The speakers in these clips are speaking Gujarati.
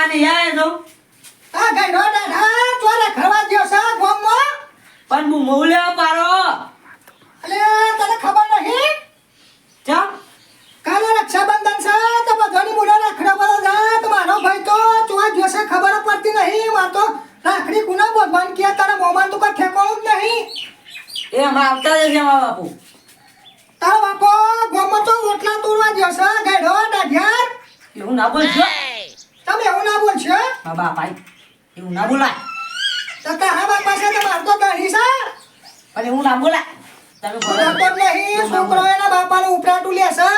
ખાવાની આયા છો આ ગઈડો દાદા ચોરે ખરવા ગયો છે ગોમમાં પણ હું મોલ્યા પારો અલે તને ખબર નહીં ચમ કાલે રક્ષાબંધન છે તો બધાની મુડા રાખડા પર જા તો મારો ભાઈ તો ચોવા ગયો છે ખબર પડતી નહીં માર તો રાખડી કુના બોધવાન કે તારા મોમાન તો કોઈ ઠેકોણું જ નહીં એ હમણાં આવતા જશે મારા બાપુ તારો બાપો ગોમમાં તો રોટલા તોડવા ગયો છે ગઈડો દાઢિયાર એવું ના બોલશો તમે એવું ના બોલશો મારા બાપા એવું ના બોલાય તો તારા બાપા છે તો માર તો ગણી છે પણ એવું ના બોલાય તમે બોલો તો નહીં છોકરો એના બાપાને ઉપરાટું લેશે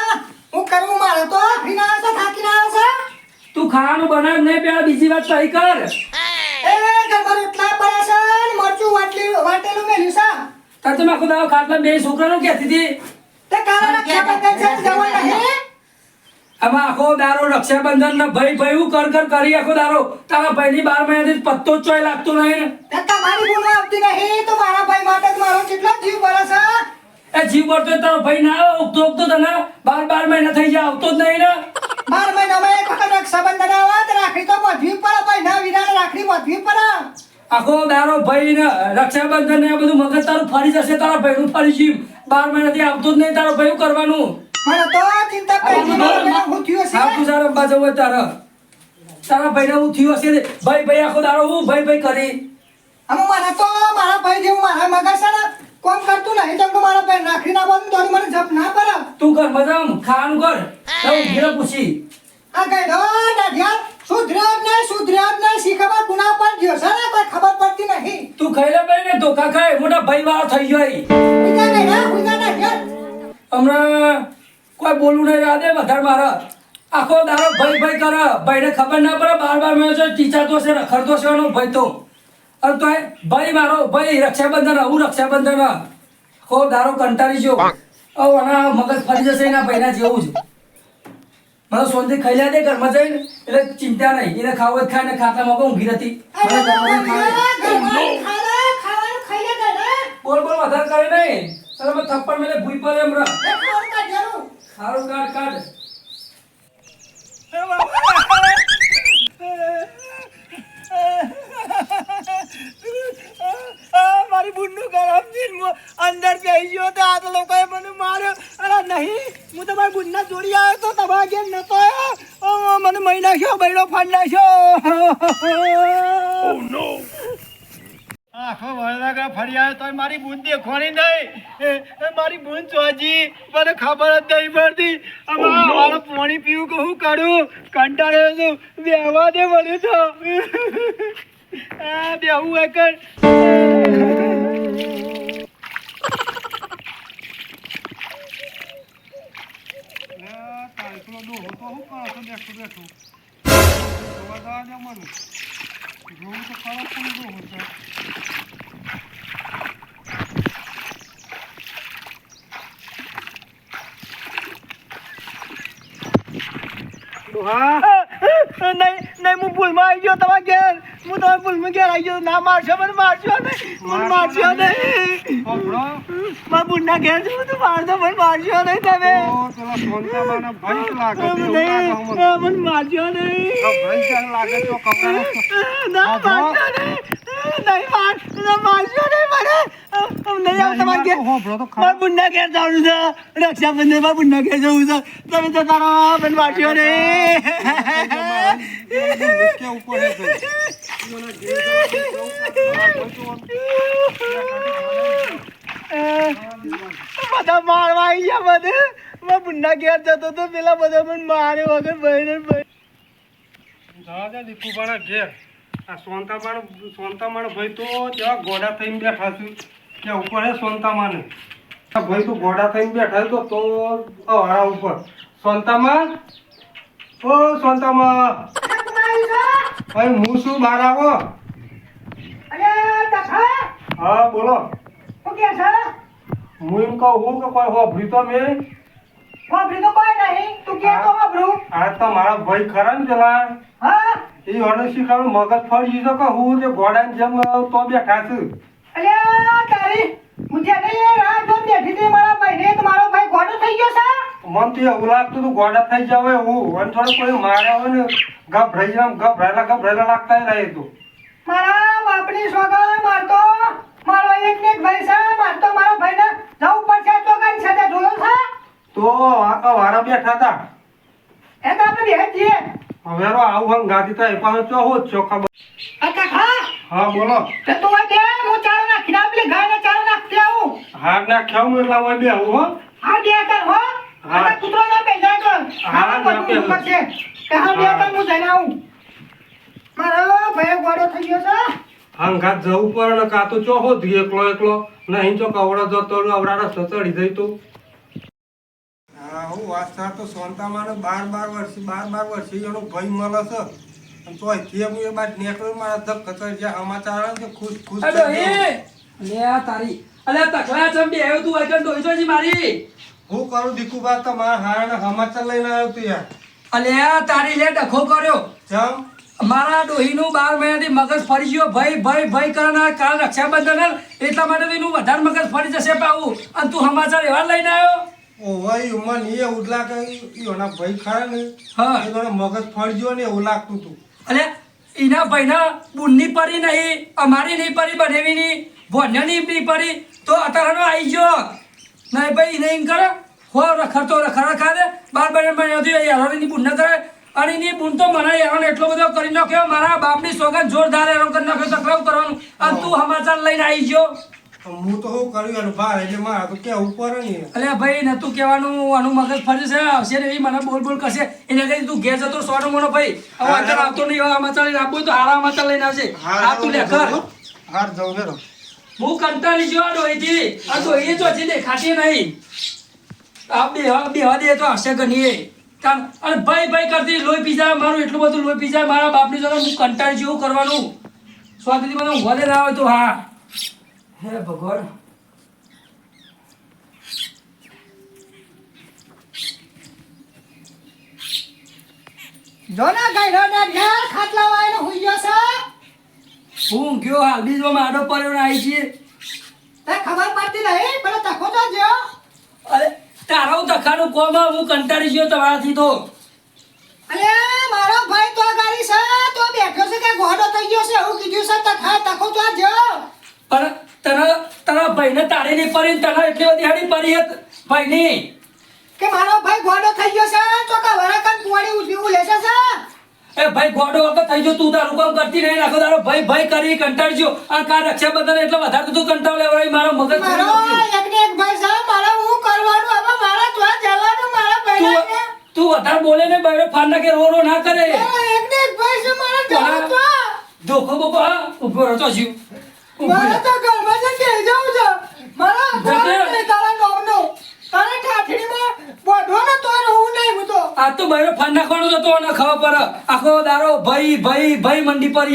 હું કરું મારે તો ફીના છે થાકી ના છે તું ખાવાનું બનાવ નહીં પેલા બીજી વાત સહી કર એ ઘરમાં રોટલા પડ્યા છે ને મરચું વાટેલું મેલ્યું છે તાર તો આખો દાવ ખાટલા બે છોકરાનું કહેતી હતી તે કાલે રક્ષાબંધન છે જવા નહીં આમાં આખો દારો રક્ષાબંધન ને ભાઈ ભાઈ હું કર કરી આખો દારો તારા ભાઈની 12 મહિનાથી પત્તો જ ચોય લાગતો નહીં ને તે તમારી ભૂલ આવતી નહીં તો મારા ભાઈ માટે જ મારો કેટલો જીવ બળે છે એ જીવ પડતો તારો ભાઈ ના આવે ઉગતો તને 12 મહિના થઈ જાય આવતો જ નહીં ને 12 મહિનામાં એક વખત રક્ષાબંધન આવે તો રાખડી તો બાંધવી પડે ભાઈ ના વિરાને રાખડી બાંધવી પડે આખો દારો ભાઈ ને રક્ષાબંધન ને આ બધું મગજ તારું ફરી જશે તારા ભાઈનું ફરી જીવ 12 મહિનાથી આવતો જ નહીં તારો ભાઈ કરવાનું મને તો ચિંતા કરી હું થયું છે આખું સારો બાજુ હોય તારા ભાઈને હું થયું હશે ભાઈ આખો દારો હું ભાઈ કરી અમે મને તો મારા ભાઈ જેવું મારા મગજ છે ને કોમ કરતું નહીં તો મારા ભાઈ રાખડી ના બાંધું તો મને જપ ના પડે તું કર મજામ ખાવાનું કર તો ઘેર પૂછી આ ગઈડો દાઢિયા સુધર્યા ને શીખવા ગુના પર ગયો છે ને કોઈ ખબર પડતી નહીં તું ખાઈ લે ભાઈ ને ધોકા ખાય મોટા ભાઈ વાળો થઈ જાય કુના દાઢિયા હમણાં કોઈ બોલવું નહીં રાધે વધારે મારે આખો દારો ભાઈ કરે ભાઈને ખબર ના પડે 12 મહિના ટીચાતો છે રખડતો છે એનો ભાઈ તો અને તો ભાઈ મારો ભાઈ રક્ષાબંધન હું રક્ષાબંધન આખો દારો કંટાળી ગયો આના મગજ ફરી જશે એના ભાઈના જેવું જ મને સોનથી ખાઈ લે દે ઘરમાં જઈને એટલે ચિંતા નહીં એને ખાવું જ ખાય ને ખાતામાં ઊંઘી નથી બોલ વધારે કરે નહીં અરે મેં થપ્પડ મેલે ભૂઈ પર એમ રહ સારું કાઢ મારી બુનનું ગરમ દિન અંદર બેસી ગયો તો આ તો લોકોએ મને માર્યો અરે નહીં હું તો મારી બુનના જોડી આવ્યો તો તમારા ઘેર નતો આવ્યો મને મહી નાખ્યો બૈડો ફાડ નાખ્યો આખો વળવાગા ફરી આવ્યો તો મારી બુન દેખવાની નહીં મારી બુન ચોજી મને ખબર જ નહીં પડતી મારું પાણી પીવું કે હું કરું કંટાળ્યો છું બેહવા દે મને તો બેહું એકર નહીં હું ભૂલમાં આવી ગયો તમારા ઘેર હું તમારા ભૂલમાં ઘેર આવી ગયો ના મારશો મને મારશો નહીં મારા બુનના ઘેર છું તું મારશો મને મારશો નહીં તમે મને મારશો નહીં ના મારશો નહીં મારશો નહીં મને નહીં આવ તમારા ઘેર મારા બુનના ઘેર જવાનું છે રક્ષાબંધન મારા બુનના ઘેર જવું છે તમે તો તારા મને મારશો નહીં બધા મારવા આવી ગયા બધે મારા બુનના ઘેર જતો તો પેલા બધા મને મારે વગર ભાઈ દીકુબાના ઘેર આ સોનતામાનો ભાઈ તો જેવા ગોડા થઈને બેઠા છું ત્યાં ઉપર હે સોનતામાને ભાઈ તો ગોડા થઈને બેઠા તો હારા ઉપર સોનતામાં ઓ સોનતામાં ભાઈ હું શું બહાર આવો હા બોલો હું એમ કહું કે કોઈ હોભરી તો મેં આ તો મારા ભાઈ ખરા ને પેલા એ મને શીખવાનું મગજ ફરી ગયું કે હું જે ઘોડાની જેમ તો બેઠા છું મારો ભાઈ ઘોડો થઈ ગયો છે મન તો એવું લાગતું હતું ગોડા થઈ જાવ એવું અને થોડું કોઈ માર્યા હોય ને ગભરાયેલા લાગતા રહે તું. મારા બાપની સોગંદ મારતો મારો એક ને એક ભાઈ છે મારતો મારા ભાઈને જવું પડશે તો કરી સાથે જોયો છે તો આ વારા બેઠા હતા એ તો આપણે બેહ જઈએ હવે આવું હંગાતી થાય પણ ચો હોત છો ખબર. અચ્છા ખા હા બોલો. તે તું હોય બે હું ચાલો નાખી દઉં પેલી ગાયને ચાલો નાખતી આવું હાર ના ખેવું એટલા હોય બે આવું હો. હા બે કર હો હા. આ કૂતરો ના પહેલા કર હા, હા ના બધું પહેલા. ઉપર છે કે હા બે કર હું જઈને આવું મારો ભાઈ ગોળો થઈ ગયો છે હંગાત જવું પડે ને કાં તો ચો હોત એકલો નહીં ચો કવડો જતો રહ્યો અવડા રસ્તો ચડી જઈ તું. હા હું વાસ્તા તો સોનતામાં 12 વર્ષથી એનો ભય મળે છે અને તો અહીંથી હું એ બાદ નીકળ્યો મારા ધક કચર જે સમાચાર આવે ને ખુશ અરે ડોહી લે આ તારી અલે તકલા ચમ બે આવ્યો તું આગળ ડોહી જોજી મારી હું કરું દીકુબા તમારા હારાના સમાચાર લઈને આવ્યો તું યાર. અલે આ તારી લે ડખો કર્યો ચમ મારા ડોહીનું 12 મહિનાથી મગજ ફરી ગયો ભય કરનાર કાલ રક્ષાબંધન એટલા માટે તો એનું વધારે મગજ ફરી જશે પાવું અને તું સમાચાર એવા લઈને આવ્યો ઓય મન એ ઉડલા કે એના ભય ખરા ને હા. એનો મગજ ફળજો ને એવું લાગતું તું. અલે એના ભાઈના બુનની પરી નહીં અમારી નહીં પરી બનેવીની ભોન્યની નહીં પરી તો અત્યારનો આવી ગયો નહીં ભાઈ એને એમ કરે હો રખડતો રખા દે 12 મહિનાથી યારોની બુન ન કરે અને એની બુન તો મને યારોને એટલો બધો કરી નાખ્યો મારા બાપની સોગંદ જોરદાર યારો કરી નાખ્યો તકરાવ કરવાનું અને તું સમાચાર લઈને આવી ગયો હું તો શું કર્યું એનું ભાર એટલે મારા તો કેવું પડે ને. અલે ભાઈ નતું કહેવાનું આનું મગજ ફરી છે આવશે ને એ મને બોલ કરશે એને કહી તું ઘેર જતો સોનો મોનો ભાઈ હવે આગળ આવતો નહીં એવા સમાચાર લઈને આપવું તો હારા સમાચાર લઈને આવશે આ તું લે કર હાર જાઉં હેરો. હું કંટાળી ગયો આ ડોહીથી આ ડોહી તો હજી દેખાતી નહીં આ બેહવા દે તો હશે ગણીએ અને ભાઈ કરતી લોહી પી જાય મારું એટલું બધું લોહી પી જાય મારા બાપની જોડે હું કંટાળી જેવું કરવાનું સ્વાતિથી મને ઊંઘવા દે ના આવે તો હા હે ભગવાન જોના ગાયરો ના ઘર ખાટલા વાયનો હોઈ ગયો છે હું ગયો હાલ બીજો માડો પડ્યો ને આવી છે તે ખબર પડતી નહીં પેલો તકો તો જો અરે તારો તખાનું કોમ હું કંટાળી ગયો તમારાથી તો અલે મારો ભાઈ તો ગાડી છે તો બેઠો છે કે ગોડો થઈ ગયો છે એવું કીધું છે તખા તકો તો જો પણ તારા ભાઈને તારી નહીં પડી તને એટલી બધી હાડી પડી હત ભાઈની કે મારો ભાઈ ગોડો થઈ ગયો છે તો કે વરાકન પોણી ઉઠ્યું લેશે છે એ ભાઈ ગોડો વખત થઈ ગયો તું તારું કામ કરતી નહીં નાખો તારો ભાઈ કરી કંટાળજો આ કાર રક્ષાબંધન એટલે વધારે તું કંટાળ લેવડાવી મારો મગજ મારો એકને એક ભાઈ છે મારા હું કરવાનું હવે મારા જોવા જવાનું મારા ભાઈને તું વધારે બોલે ને બૈરો ફાના કે રો ના કરે એકને એક ભાઈ છે મારા જવાનું તો ધોખો બોકો હા ઉભો રહો તો જીવ મારા તો ઘરમાં જ કે જાઉં છે મારા ઘરમાં તારા નામનો તારા ઠાઠડીમાં બોધવાનો તો રહું નહીં હું તો આ તો બૈરો ફાન નાખવાનો જતો ને ખબર પર આખો દારો ભાઈ મંડી પર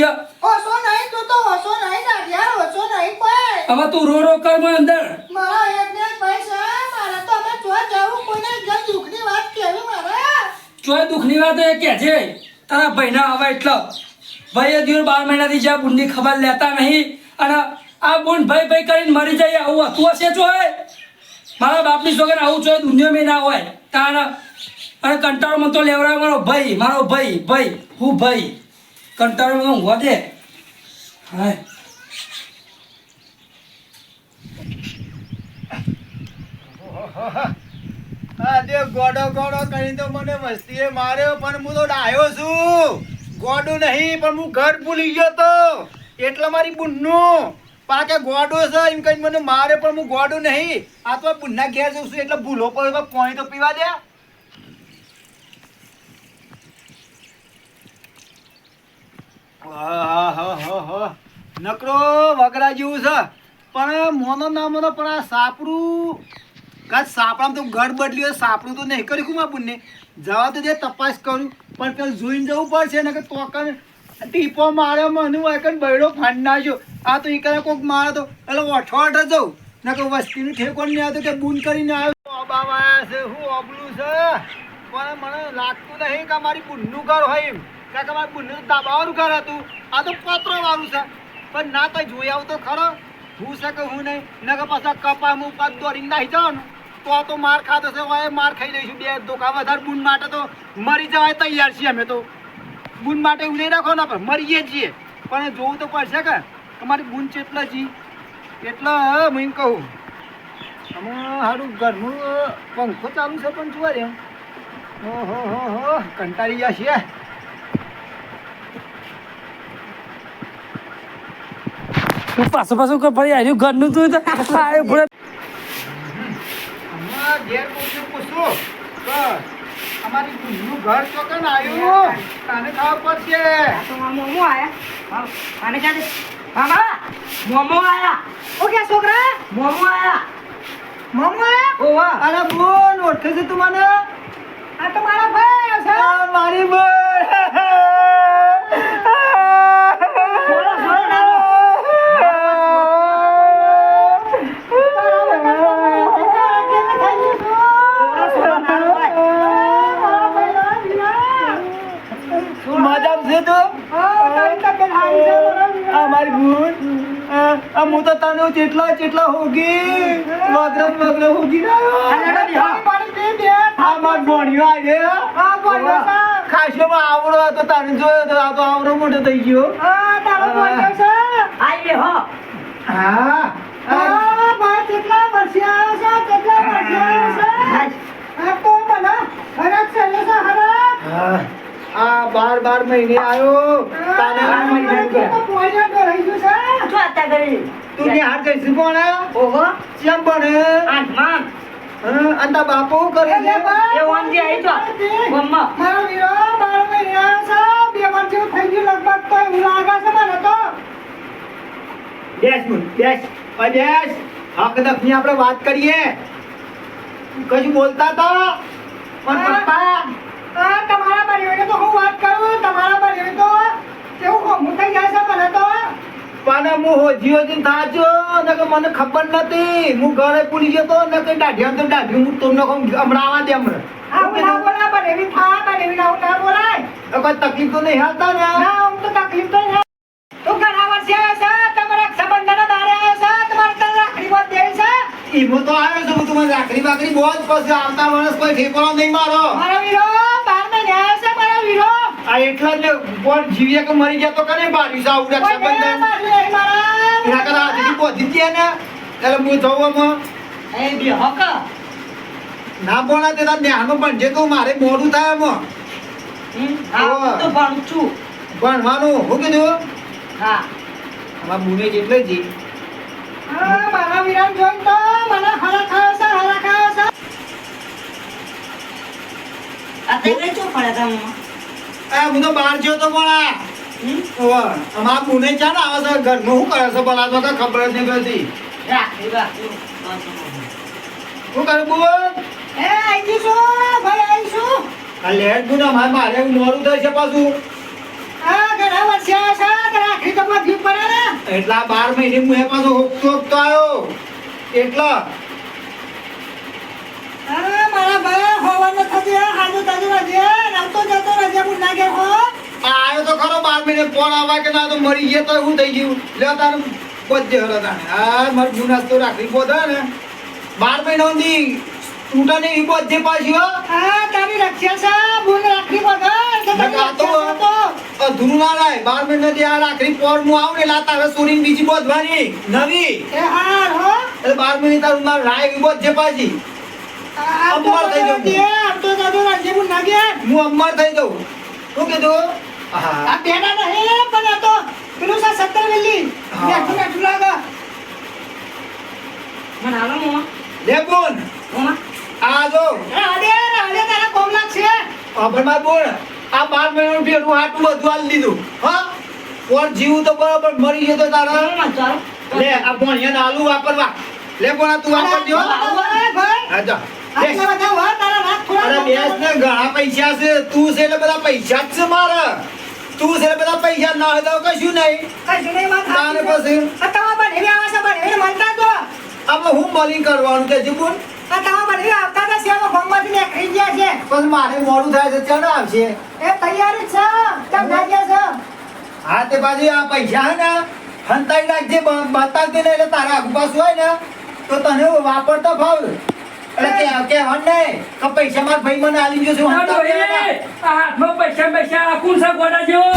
ઓસો નહીં તું તો ઓસો નહીં દાડિયા ઓસો નહીં કોઈ હવે તું રો કર મને અંદર મારા એકને એક ભાઈ છે મારા તો અમે જોવા જાવું કોઈને ઘર દુઃખની વાત કેવી મારા ચોય દુઃખની વાત એ કે છે તારા ભાઈના હવે એટલો ભાઈ દિવસ 12 મહિનાથી જ્યાં બુનની ખબર લેતા નહીં અને આ બુન ભાઈ કરીને મરી જાય આવું હતું હશે ચોય મારા બાપની છોકરા આવું ચોય દુનિયામાં ના હોય તારા અને કંટાળો મને તો લેવડાવે મારો ભાઈ હું ભાઈ કંટાળો મને ઊંઘવા દે હાય આ દે ગોડો કરીને તો મને મસ્તીએ માર્યો પણ હું તો ડાયો છું ગોડું નહીં પણ હું ઘર ભૂલી ગયો તો એટલે મારી બુનનું પાકે ગોડો છે એમ કઈ મને મારે પણ હું ગોડું નહીં આ તો બુનના ઘેર જઉં છું એટલે ભૂલો પડે પાણી તો પીવા દે નકરો વગરા જેવું છે પણ મોનો ના મોનો પણ આ સાપડું કાચ સાપડામાં તો ઘર બદલ્યું સાપડું તો નહીં કર્યું મારા બુનને જવા તો દે તપાસ કરું પણ પેલું જોઈને જવું પડશે ને કે તોકન ટીપો માર્યો મને વાયકન બૈડો ફાંડ નાખ્યો આ તો ઈકરે કોક મારે તો એટલે ઓઠો જવું ને કે વસ્તીનું ઠેકોન નહીં આવતું કે બૂન કરીને આવ્યો બાબા છે હું ઓબલું છે પણ મને લાગતું નહીં કે મારી બુનનું ઘર હોય એમ કારણ કે મારી બુનનું દાબાવાનું ઘર હતું આ તો પત્રવાળું છે પણ ના તો જોઈ આવું તો ખરો હું છે કે હું નહીં ને કે પાછા કપામાં ઉપર દોડીને નાહી જવાનું તો માર ખાતો છે હવે માર ખાઈ લઈશું બે ધોકા વધારે બુન માટે તો મરી જવાય તૈયાર છીએ અમે તો બુન માટે એવું નહીં રાખો ના પણ મરીએ છીએ પણ જોવું તો પડશે કે તમારી બુન ચેટલા જી એટલે હું એમ કહું અમે સારું ઘરનું પંખો ચાલુ છે પણ જોવા રે હો કંટાળી ગયા છીએ તું પાછું કે ભાઈ આવ્યું ઘરનું તું તો આવ્યો ભલે હમણાં ઘેર પૂછું કે અમારી બુનનું ઘર ચોકન આવ્યું તને ખબર પડશે મોમો આયા આને ક્યાં મામા મોમો આયા ઓ કે છોકરા મોમો આયા મમ્મા ઓવા અરે બોન ઓળખે છે તું મને આ તો મારા ભાઈ છે આ મારી બોન મજામાં છે તું મારી બુન હું તો તને ચેટલા હોગી વગર હોગી માર ભણ્યો આજે ખાસો આવડો હતો તને જોયો તો આ તો આવડો મોટો થઈ ગયો આઈ હો હા ભાઈ કેટલા વર્ષે આવ્યો છે કેટલા વર્ષે આવ્યો છે આ તો મને હરક છે લેસા હરક આ 12 મહિને આવ્યો તાને તો પોઈન્ટ રહી ગયું છે શું હતા કરી તું ને હાર જઈશ કોણ ઓહો કેમ ભણે આઠમાં અને તારા બાપો કરે છે એ વાંજી આવી તો મમ્મા મારો વીરો 12 મહિને આવ્યો છે 2 વર્ષ જેવું થઈ ગયું લગભગ તો એવું લાગે છે મને તો બેસ હક દખની આપણે વાત કરીએ કશું બોલતા હતા પણ પપ્પા તમારા બનેવીને તો હું વાત કરું તમારા બનેવી તો કેવું હોમું થઈ જાય છે મને તો પણ હું હોજીઓ થાજો ને કે મને ખબર નથી હું ઘરે ભૂલી ગયો તો ને કે દાઢી હું તમને કહું હમણાં આવા દે હમણાં આવું ના બોલા બનેવી થા બનેવી ના ના બોલાય કોઈ તકલીફ તો નહીં હાલતા ને ના આમ તો તકલીફ તો નહીં તું ઘણા વર્ષે આવ્યો છે તમારા રક્ષાબંધન દાડે આવ્યો છે તમારે ત્યાં રાખડી બાંધ દેવી છે ઈમો તો આવ્યો છું તું મને રાખડી બાકડી બહુ જ પછી આવતા વર્ષ કોઈ ઠેકોણો નહીં મારો મારો વીરો 12 મહિને આવ્યો છે મારો વીરો આ એટલા જ કોણ જીવીએ કે મરી ગયા તો કને બાર્યું છે આવું રક્ષાબંધન એના કરતા આજથી પહોંચી ગયા ને એટલે હું જઉં આમાં એ બી હક ના બોલા તે તાર ન્યાનો પણ જે કહું મારે મોડું થાય આમાં હા તો ભણું છું ભણવાનું હું કીધું હા આમાં બુને જેટલે જી મારા વીરાન જોઈને તો મને હરા ખાયો છે આ તે કઈ ચો પડ્યા તા મમ્મા આ હું તો બહાર ગયો તો પણ અમારા બુને ચાલ આવે છે ઘરમાં શું કરે છે બોલા તો કઈ ખબર જ નહીં પડતી રાખી શું કરે બુન એ આઈ છું ભાઈ આઈ છું આ લેટ બુન મારે મોડું થાય છે પાછું આ ઘણા વર્ષે આવ્યો છે રાખડી તો બાંધવી પડે ને એટલા 12 મહિને હું એ પાછો હોકતો આવ્યો એટલા મારા ભાઈ હોવાનું થતી હાજુ તાજુ રજે રમતો જતો રજે હું ના ગયો હો આવ્યો તો ખરો 12 મહિને ફોન આવવા કે ના તો મરી ગયા તો એવું થઈ ગયું લે તારું બધે હલો તાને આ માર ગુનાસ તો રાખડી બોધા ને 12 મહિના સુધી તૂટા ને ઈ બધે પાછી હો હા તારી રક્ષા છે ભૂલ રાખડી બધા અધૂરું ના લાય 12 મહિના થી આ રાખડી પોર હું આવું ને લાતા હવે સોરીને બીજી બોધવાની નવી એ હાર હો એટલે 12 મહિને તારું માર રાય ઈ બધે પાછી અમર થઈ જાઉં રમતો જતો રજે હું ના ગયા હું અમર થઈ જાઉં શું કીધું હા આ બેડા નહીં પણ આ તો પેલું છે 17 વેલી બેઠું લાગે મને આલો મમ્મા લે બોન મમ્મા આ જો રાડે તારા કોમ લાગશે પણ માર બોન આ 12 મહિનાનું ભેડું હાટું બધું આલી દીધું હા કોણ જીવું તો બરાબર મરી ગયો તો તારા મમ્મા ચાલો લે આ ભણિયાને આલુ વાપરવા લે પણ આ તું વાપરજો ભાઈ હા જા આટલા બધા વાર તારા રાત થોડા અરે બેસ ને ઘણા પૈસા છે તું છે એટલે બધા પૈસા જ છે મારે તું છે એટલે બધા પૈસા ના હોય તો કશું નહીં કઈ નહીં વાત તારે પછી આ તમારા બનેવી આવે છે બનેવી મનતા તો આપણે હું મળી કરવાનું કે જીબુન આ તમારા બનેવી આવતા હતા સેવા ફોર્મમાંથી નીકળી ગયા છે પછી મારે મોડું થાય છે ચાલો આવશે એ તૈયાર જ છે તમ ના ગયા છે હા તે બાજુ આ પૈસા હે ને હંતાઈ રાખજે બતાવતી નહીં એટલે તારા આગુ પાછું હોય ને તો તને વાપરતા ભાવ અરે કે નહીં કે પૈસા માર ભાઈ મને આલી ગયો છું ના ડોહી, આ હાથમાં પૈસા આખું છે ગોડા જેવો.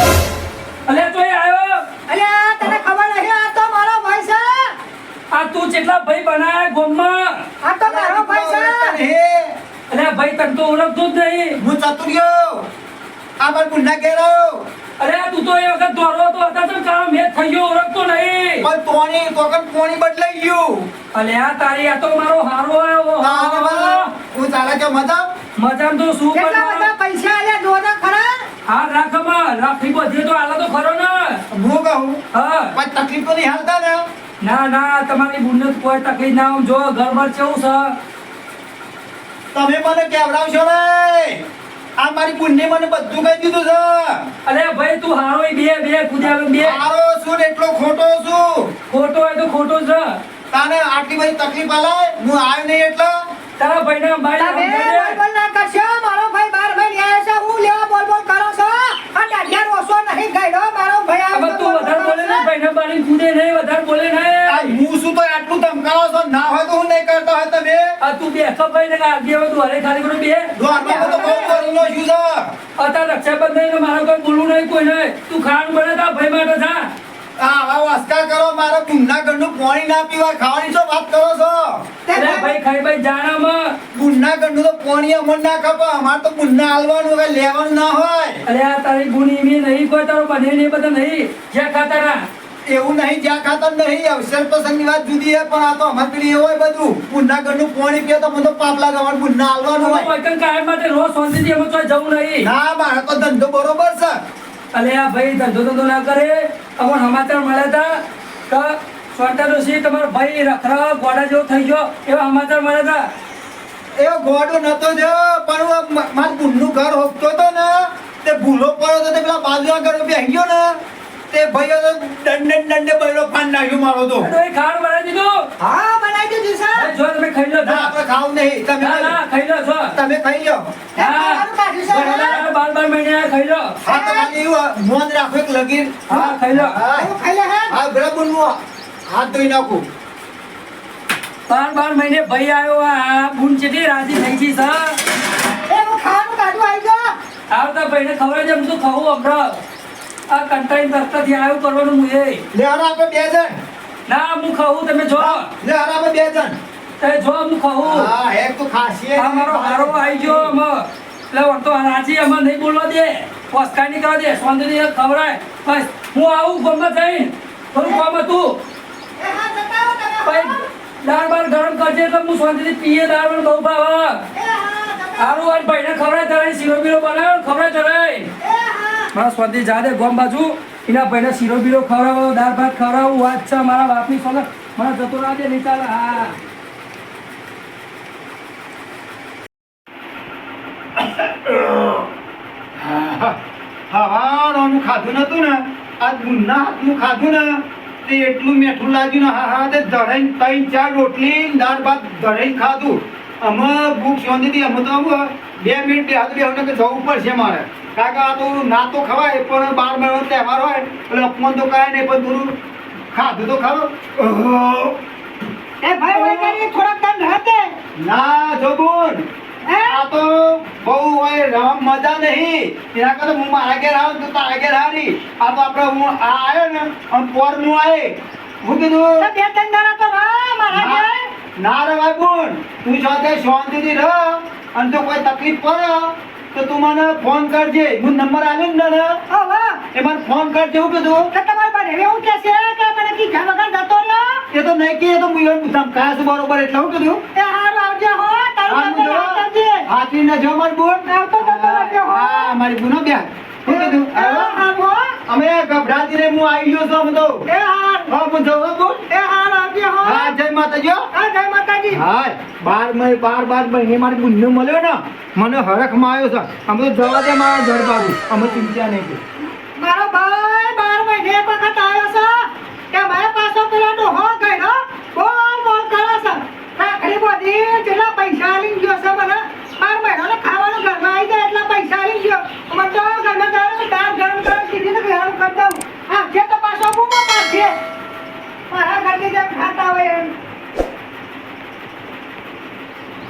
અલે તોય આવ્યો. અલ્યા તને ખબર નહીં આ તો મારો ભાઈ છે. આ તું જેટલા ભાઈ બનાય ગોમમાં. આ તો મારો ભાઈ છે. અલે ભાઈ તને તો ઓળખતું જ નહીં. હું ચતુર્યો આ માર ગુંડા ઘેરો અરે તું તો એ વખત દોડવો તો હતા તો કામ મેચ થઈ ગયો ઓળખતો નહીં. પણ પોણી બદલાઈ ગયું. અલે આ તારી આ તો મારો હારો આવ્યો. હું ચાલે કે મજા મજામાં તો શું કેટલા કરવાનું? બધા પૈસા આલ્યા જો તો ખરા. હા રાખમાં રાખી બધી તો આલા તો ખરો ને. હું કહું હા પણ તકલીફ તો નહીં હાલતા ને. ના ના તમારી બુનને કોઈ તકલીફ ના આમ જો ઘરમાં કેવું છે. તમે મને કેવડાવશો ને આ મારી બુનને મને બધું કહી દીધું છે. અરે ભાઈ તું હારો બે કુદ્યા બે. મારો છું ને એટલો ખોટો છું. ખોટો હોય તો ખોટો છે. તાને આટલી બધી તકલીફ આલાય હું આવ્યો નહીં એટલે તારા ભાઈને તમે ભાઈ બોલ ના કરશો. મારો ભાઈ બાર ભાઈ આવ્યો છે. હું લેવા બોલ કરો છો. આ દાઢિયા રોસો નહીં ગયો મારો ભાઈ હવે તું વધારે બોલે ને ભાઈને બાળી કૂદે નહીં વધારે બોલે આ નહીં. હું શું તો આટલું ધમકાવો છો ના હોય તો હું નહીં કરતો હોય તમે આ તું બે ભાઈ ને આગળ આવે તું હરે ખાલી બધું બે. દ્વારમાં તો બહુ કરીને શું છે. અત્યારે રક્ષાબંધન ને મારે કોઈ બોલવું નહીં કોઈ નહીં. તું ખાવાનું બને તા ભાઈ માટે થા. આ આવા વાસ્કા કરો મારા ગુંડા ગંડું પાણી ના પીવા ખાવાની શું વાત કરો છો. અરે ભાઈ ખાઈ ભાઈ જાણામાં. ગુંડા ગંડું તો પાણી અમર ના ખપે અમારે તો ગુંડા હાલવાનું હોય લેવાનું ના હોય. અરે આ તારી ગુની મી નહીં કોઈ તારો બને નહીં બધા નહીં જ્યાં ખાતારા. એવું નહીં જ્યાં ખાતર નહીં અવસર પ્રસંગની વાત જુદી છે પણ આ તો અમારે પેલી એવું હોય બધું ગુંડા ગંડું પાણી પીએ તો મને તો પાપ લાગે અમારે ગુંડા હાલવાનું હોય. કોઈ કાયમ માટે રોજ શાંતિથી એમાં કોઈ જવું નહીં. ના મારે તો ધંધો બરોબર છે. અલે આ ભાઈ ધંધો ના કરે. અમને સમાચાર મળ્યા હતા કે સ્વાટા ડોશી તમારો ભાઈ રખરા ગોડા જેવો થઈ ગયો એવા સમાચાર મળ્યા હતા. એ ગોડો નતો જો પણ હું માર ગુંડનું ઘર હોપતો હતો ને તે ભૂલો પડ્યો તો તે પેલા બાજુના ઘરે બેસી ગયો ને તે ભાઈઓ તો દંડે બૈરો ફાન નાખ્યો મારો તો. તો એ ખાવાનું બનાવી દીધું. હા બનાવી દીધું છે. ભાઈ જો તમે ખાઈ લો. ના આપણે ખાવું નહીં તમે ના ના ખાઈ લો છો. તમે ખાઈ લો. એ ખાવાનું કાઢ્યું છે. બરાબર, 12 મહિને ખાઈ લો. હા તમારે એવું મોન રાખો એક લગીર. હા ખાઈ લો. હું ખાઈ લે હે. હા બરાબર હું હાથ ધોઈ નાખું. 12 મહિને ભાઈ આવ્યો આ બુન જેટલી રાજી થઈ ગઈ છે. એ હું ખાવાનું કાઢું આવી ગયો. આવતા ભાઈને ખબર છે હું તો ખાવું હમણાં. આ કંટાળી રસ્તાથી આવ્યું કરવાનું હું એ. લે હારા આપણે બે જણ. ના હું ખાવું તમે જો. લે હારા આપણે બે જણ. તમે જો હું ખાવું. હા એક તો ખાસી આ મારો હારો આવી ગયો આમાં. એટલે વર્તો રાજી આમાં નહીં બોલવા દે. વસ્કા નહીં કરવા દે. સ્વાંદરી ખવડાય. બસ હું આવું ગમત થઈને. થોડું કામ હતું. એ હા જતા રહો તમે. ભાઈ દાળ બાર ગરમ કરજે એટલે હું શાંતિથી પીએ દાળ પણ બહુ ભાવે. એ હા જતા. સારું આજ ભાઈને ખવડાય તરાય શીરો બીરો બનાવ્યો ખવડાય તરાય. એ હા. મારા સ્વાદી જા દે ગોમ બાજુ એના ભાઈને શીરો બીરો ખવડાવો દાળ ભાત ખવડાવું વાત છે મારા બાપની સોલે મને જતો ના દે નહીં ચાલે. હા હવાનું ખાધું નતું ને આ ગુંડા હાથનું ખાધું ને તે એટલું મીઠું લાગ્યું ને હા તે ધરાઈને 3-4 રોટલી દાળ ભાત ધરાઈને ખાધું. અમે ભૂખ શાંતિથી અમે તો આવું 2 મિનિટ બે હાથ કે જવું પડશે મારે કારણ કે આ તો ના તો ખવાય પણ 12 મહિનો તહેવાર હોય એટલે અપમાન તો કાંઈ નહીં પણ થોડું ખાધું તો ખરો. એ ભાઈ ઓય કરી થોડાક દંડ રહેતે. ના જો બોલ હે? આ તો બહુ હોય રમ મજા નહીં એના કરતા હું મારા ઘેર આવું તો તારા ઘેર હારી. આ તો આપણે હું આ આવ્યો ને અને પોર હું આયે હું કીધું તો બે ત્રણ દાડા તો રહો મારા ઘેર. ના રે ભાઈ બોલ તું સાથે શાંતિથી રહ અને જો કોઈ તકલીફ પડે તો તું મને ફોન કરજે. હું નંબર આલ્યો ને તને હવે એ મને ફોન કરજે. હું કીધું તો તમારે બને એવું કહેશે કે મને કીધા વગર જતો રહ્યો. એ તો નહીં કે તો હું એવું ધમકાયા છું બરોબર એટલે હું કીધું એ હારું આવજે હો તારું હારું નંબર જો. આપજે. હાથવી ના જો મારી બોલ આવતો જતો રહેજો હો. હા મારી બુનો બેન હું કીધું એ હારું હો. અમે ગભરાતી રે હું આવી ગયો છું અમે તો. એ હારું. હા હું જવા બોલ. એ હારું આવજે હો. હા જય માતાજી હો. હા જય માતાજી. હાય 12 મહિને મારી બુનને મળ્યો ને મને હરખમાં આવ્યો છે. અમે તો જવા દે મારા ઘર બાજુ અમે ચિંતા નહીં કરી. મારો ભાઈ 12 મહિને એક વખત આવ્યો છે કે મારા પાછો પેલો ડોહો ગયો બોલ કરે છે. રાખડી બધી જેટલા પૈસા આલી ગયો છે મને 12 મહિનાનો ખાવાનું ઘરમાં આવી જાય એટલા પૈસા આલી ગયો. મને તો ઘરમાં ગયો દાળ ગરમ ગરમ કીધી તો ગરમ કરી દઉં. હા જે તો પાછો બૂમો પાડશે મારા ઘરની જેમ ખાતા